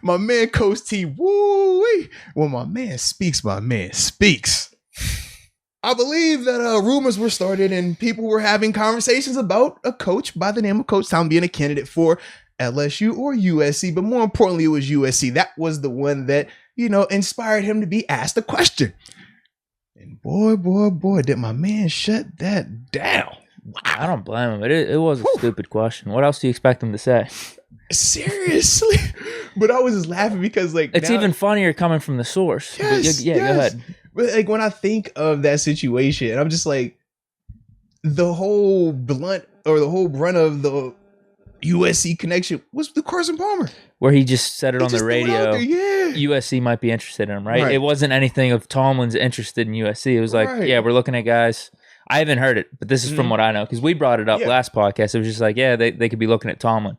My man, Coach T, woo-wee. When my man speaks, my man speaks. I believe that rumors were started and people were having conversations about a coach by the name of Coach Tomlin being a candidate for LSU or USC, but more importantly, it was USC. That was the one that, inspired him to be asked a question. And boy, did my man shut that down. Wow. I don't blame him. It was a stupid question. What else do you expect him to say? Seriously? But I was just laughing because, it's even funnier coming from the source. Yes, go ahead. But, when I think of that situation, I'm just like, the whole brunt of the USC connection was the Carson Palmer. Where he just said it on the radio. Yeah. USC might be interested in him, right? It wasn't anything of Tomlin's interested in USC. It was like, we're looking at guys. I haven't heard it, but this is from what I know, because we brought it up last podcast. It was just like, they could be looking at Tomlin.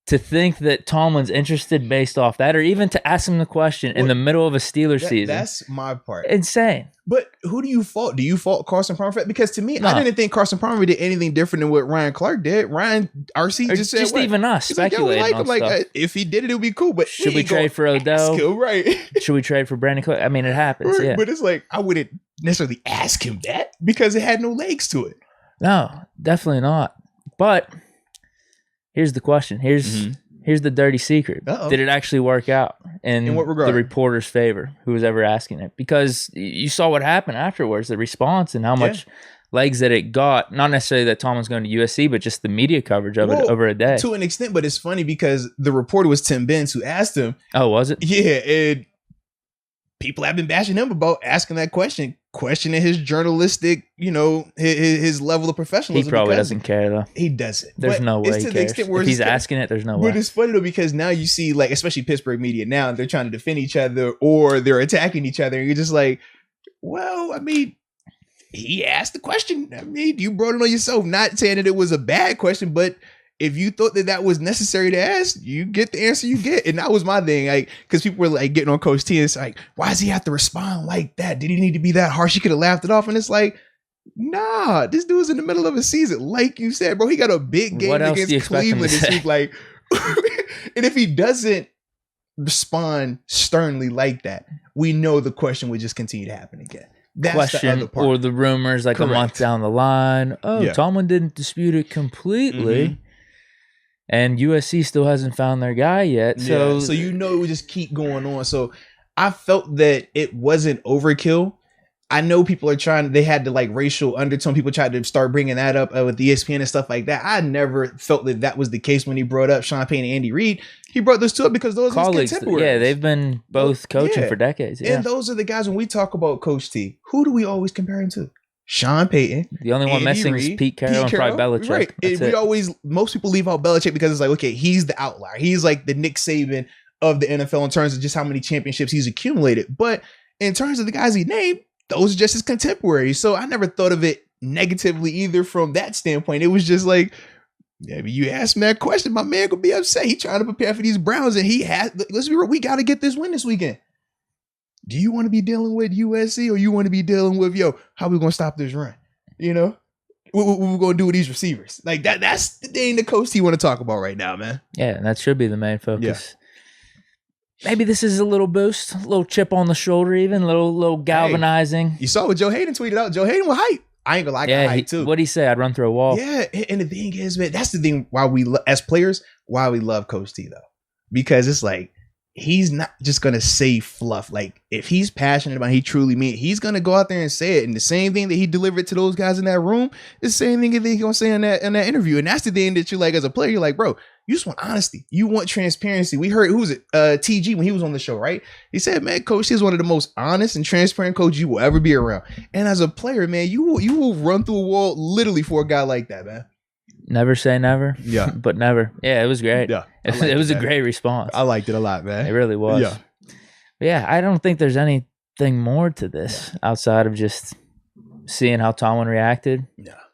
To think that Tomlin's interested based off that, or even to ask him the question in the middle of a Steelers season. That's my part. Insane. But who do you fault? Do you fault Carson Palmer for that? Because to me, I didn't think Carson Palmer did anything different than what Ryan Clark did. Ryan RC just said, even us speculating on stuff. If he did it, it would be cool. But should we trade for Odell? Should we trade for Brandon Cook? I mean, it happens. Right. Yeah. But it's like, I wouldn't necessarily ask him that because it had no legs to it. No, definitely not. But here's the question. Here's the dirty secret. Uh-oh. Did it actually work out in what regard? The reporter's favor, who was ever asking it? Because you saw what happened afterwards, the response and how much legs that it got. Not necessarily that Tomlin's going to USC, but just the media coverage of it over a day. To an extent, but it's funny because the reporter was Tim Benz who asked him. Oh, was it? Yeah, and people have been bashing him about asking that question, questioning his journalistic, his level of professionalism. He probably doesn't care, though. He doesn't. There's no way he cares. If he's asking it, there's no way. But it's funny, though, because now you see, especially Pittsburgh media now, they're trying to defend each other or they're attacking each other. And you're just like, well, I mean, he asked the question. I mean, you brought it on yourself. Not saying that it was a bad question, but if you thought that was necessary to ask, you get the answer you get. And that was my thing. Because people were getting on Coach T. And it's like, why does he have to respond like that? Did he need to be that harsh? He could have laughed it off. And it's like, nah, this dude's in the middle of a season. Like you said, bro, he got a big game against Cleveland this week. And if he doesn't respond sternly like that, we know the question would just continue to happen again. That's question the other part. Or the rumors a month down the line. Tomlin didn't dispute it completely. Mm-hmm. And USC still hasn't found their guy yet. So it would just keep going on. So I felt that it wasn't overkill. I know people are they had the racial undertone. People tried to start bringing that up with ESPN and stuff like that. I never felt that was the case when he brought up Sean Payton and Andy Reid. He brought those two up because those are his contemporaries. Yeah, they've been both coaching for decades. Yeah. And those are the guys, when we talk about Coach T, who do we always compare him to? Sean Payton. The only one missing is Pete Carroll and probably Belichick. Right. Most people leave out Belichick because it's like, okay, he's the outlier. He's like the Nick Saban of the NFL in terms of just how many championships he's accumulated. But in terms of the guys he named, those are just his contemporaries. So I never thought of it negatively either from that standpoint. It was just like, you ask him that question, my man could be upset. He trying to prepare for these Browns and let's be real, we got to get this win this weekend. Do you want to be dealing with USC or you want to be dealing with, how we going to stop this run? What we're going to do with these receivers? That's the thing the Coach T want to talk about right now, man. Yeah, and that should be the main focus. Yeah. Maybe this is a little boost, a little chip on the shoulder even, a little galvanizing. Hey, you saw what Joe Hayden tweeted out. Joe Hayden was hype. I ain't going to lie, hype too. What'd he say? I'd run through a wall. Yeah, and the thing is, man, that's the thing why as players, why we love Coach T, though. Because it's like, he's not just going to say fluff. If he's passionate about it, he truly means it, he's going to go out there and say it. And the same thing that he delivered to those guys in that room is the same thing that he's going to say in that interview. And that's the thing that you're as a player, you're bro, you just want honesty. You want transparency. We heard, who was it? TG, when he was on the show, right? He said, man, Coach is one of the most honest and transparent coaches you will ever be around. And as a player, man, you will run through a wall literally for a guy like that, man. Never say never. Yeah. But never. Yeah, it was great. Yeah. It was a great response. I liked it a lot, man. It really was. Yeah. But yeah, I don't think there's anything more to this outside of just seeing how Tomlin reacted,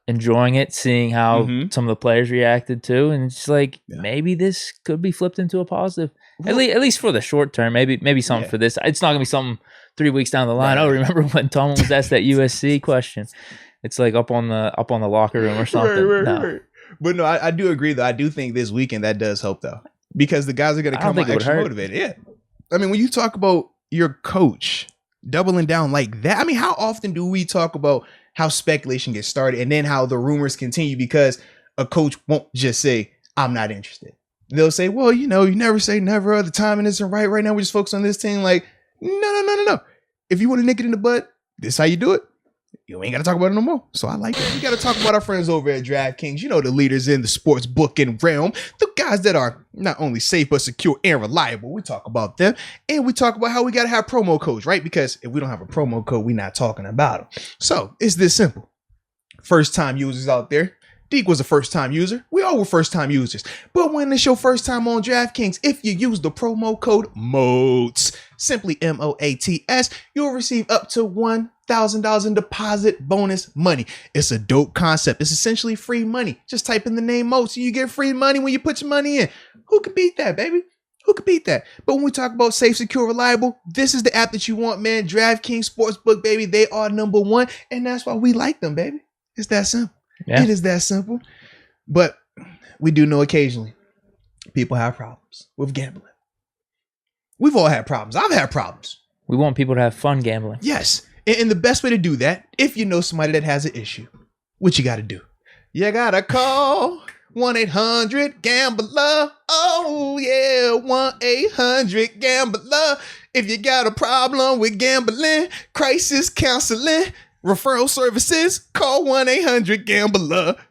enjoying it, seeing how some of the players reacted too. And it's maybe this could be flipped into a positive. Well, at least for the short term. Maybe something for this. It's not going to be something 3 weeks down the line. Right. Oh, remember when Tomlin was asked that USC question? It's up on the locker room or something. Right. But no, I do agree, though. I do think this weekend that does help, though. because the guys are going to come out extra motivated. Yeah. I mean, when you talk about your coach doubling down like that, I mean, how often do we talk about how speculation gets started and then how the rumors continue because a coach won't just say, I'm not interested. They'll say, well, you never say never. The timing isn't right now. We just focus on this team. Like, no. If you want to nick it in the butt, this is how you do it. You ain't got to talk about it no more. So I like it. We got to talk about our friends over at DraftKings. The leaders in the sports booking realm. The guys that are not only safe, but secure and reliable. We talk about them. And we talk about how we got to have promo codes, right? Because if we don't have a promo code, we're not talking about them. So it's this simple. First time users out there. Deke was a first-time user. We all were first-time users. But when it's your first time on DraftKings, if you use the promo code MOATS, simply MOATS, you'll receive up to $1,000 in deposit bonus money. It's a dope concept. It's essentially free money. Just type in the name MOATS and you get free money when you put your money in. Who could beat that, baby? Who could beat that? But when we talk about safe, secure, reliable, this is the app that you want, man. DraftKings Sportsbook, baby. They are number one, and that's why we like them, baby. It's that simple. Yeah. It is that simple. But we do know occasionally people have problems with gambling. We've all had problems. I've had problems. We want people to have fun gambling. Yes. And the best way to do that, if you know somebody that has an issue, what you got to do? You got to call 1-800-GAMBLER. Oh, yeah, 1-800-GAMBLER. If you got a problem with gambling, crisis counseling, referral services, call 1-800-GAMBLER.